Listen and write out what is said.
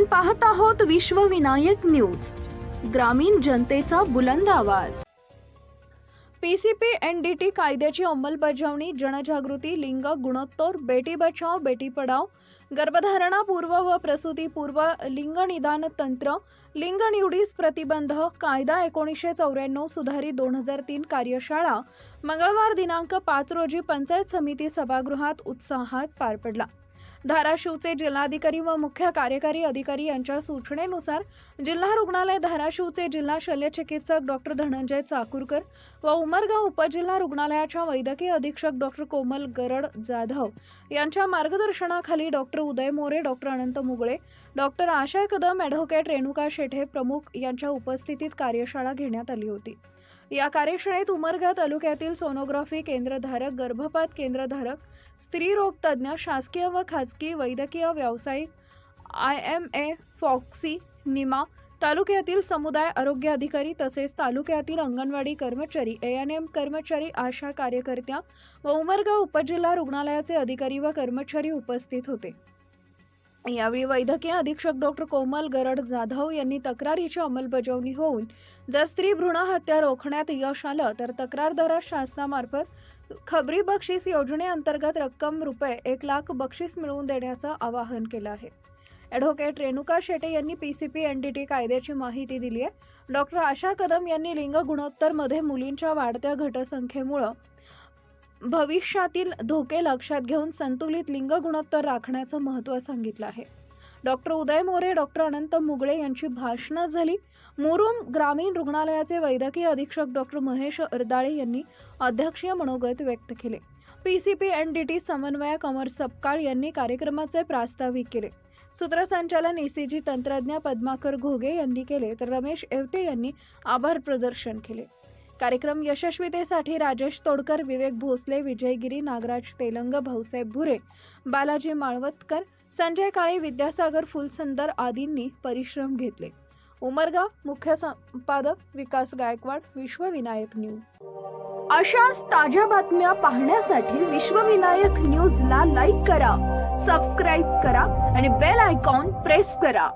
आपण पाहत आहोत विश्वविनायक न्यूज, ग्रामीण जनतेचा बुलंद आवाज। PCP-NDT कायद्याची अंमलबजावणी, जनजागृती, लिंग गुणोत्तर, बेटी बचाओ बेटी पढाओ, गर्भधारणा पूर्व व प्रसूती पूर्व, लिंग निदान तंत्र, लिंग निवडीस प्रतिबंध, कायदा 1994 सुधारित 2003 कार्यशाळा मंगळवार दिनांक 5 रोजी पंचायत समिती सभागृहात उत्साहात पार पडला। धाराशिवचे जिल्हाधिकारी व मुख्य कार्यकारी अधिकारी यांच्या सूचनेनुसार जिल्हा रुग्णालय धाराशिवचे जिल्हा शल्यचिकित्सक डॉक्टर धनंजय चाकूरकर व उमरगाव उपजिल्हा रुग्णालयाच्या वैद्यकीय अधीक्षक डॉक्टर कोमल गरड जाधव यांच्या मार्गदर्शनाखाली डॉक्टर उदय मोरे, डॉक्टर अनंत मुगळे, डॉक्टर आशा कदम, ॲडव्होकेट रेणुका शेटे प्रमुख यांच्या उपस्थितीत कार्यशाळा घेण्यात आली होती। या कार्यशाळेत उमरगा तालुक्यातील सोनोग्राफी केंद्रधारक, गर्भपात केंद्रधारक, स्त्रीरोग तज्ञ, शासकीय व खासगी वैद्यकीय व्यावसायिक, IMA, फॉक्सी, निमा, तालुक्यातील समुदाय आरोग्य अधिकारी तसेच तालुक्यातील अंगणवाडी कर्मचारी, ANM कर्मचारी, आशा कार्यकर्त्या व उमरगाव उपजिल्हा रुग्णालयाचे अधिकारी व कर्मचारी उपस्थित होते। यावेळी वैद्यकीय अधीक्षक डॉक्टर कोमल गरड जाधव यांनी तक्रारीची अंमलबजावणी होऊन जर स्त्री भ्रूण हत्या रोखण्यात यश आलं तर तक्रारदारास शासनामार्फत खबरी बक्षीस योजनेअंतर्गत रक्कम ₹1,00,000 बक्षीस मिळवून देण्याचं आवाहन केलं आहे। ॲडव्होकेट रेणुका शेटे यांनी PCP-NDT कायद्याची माहिती दिली आहे। डॉक्टर आशा कदम यांनी लिंग गुणोत्तर मध्ये मुलींच्या वाढत्या घटसंख्येमुळे भविष्यातील धोके लक्षात घेऊन संतुलित लिंग गुणोत्तर राखण्याचं महत्त्व सांगितलं आहे। डॉक्टर उदय मोरे, डॉक्टर अनंत मुगळे यांची भाषणं झाली। मुरुम ग्रामीण रुग्णालयाचे वैद्यकीय अधीक्षक डॉक्टर महेश अर्दाळे यांनी अध्यक्षीय मनोगत व्यक्त केले। PCP-NDT समन्वयक अमर सपकाळ यांनी कार्यक्रमाचे प्रास्ताविक केले। सूत्रसंचालन ECG तंत्रज्ञ पद्माकर घोगे यांनी केले तर रमेश एवते यांनी आभार प्रदर्शन केले। कार्यक्रम यशस्वीतेसाठी राजेश तोडकर, विवेक भोसले, विजयगिरी, नागराज तेलंग, भाऊसाहेब भुरे, बालाजी माळवतकर, संजय काळे, विद्यासागर फुलसुंदर आदींनी परिश्रम घेतले। उमरगा मुख्य संपादक विकास गायकवाड, विश्वविनायक न्यूज। अशाच ताज्या बातम्या पाहण्यासाठी विश्वविनायक न्यूजला लाईक करा, सबस्क्राईब करा आणि बेल आयकॉन प्रेस करा।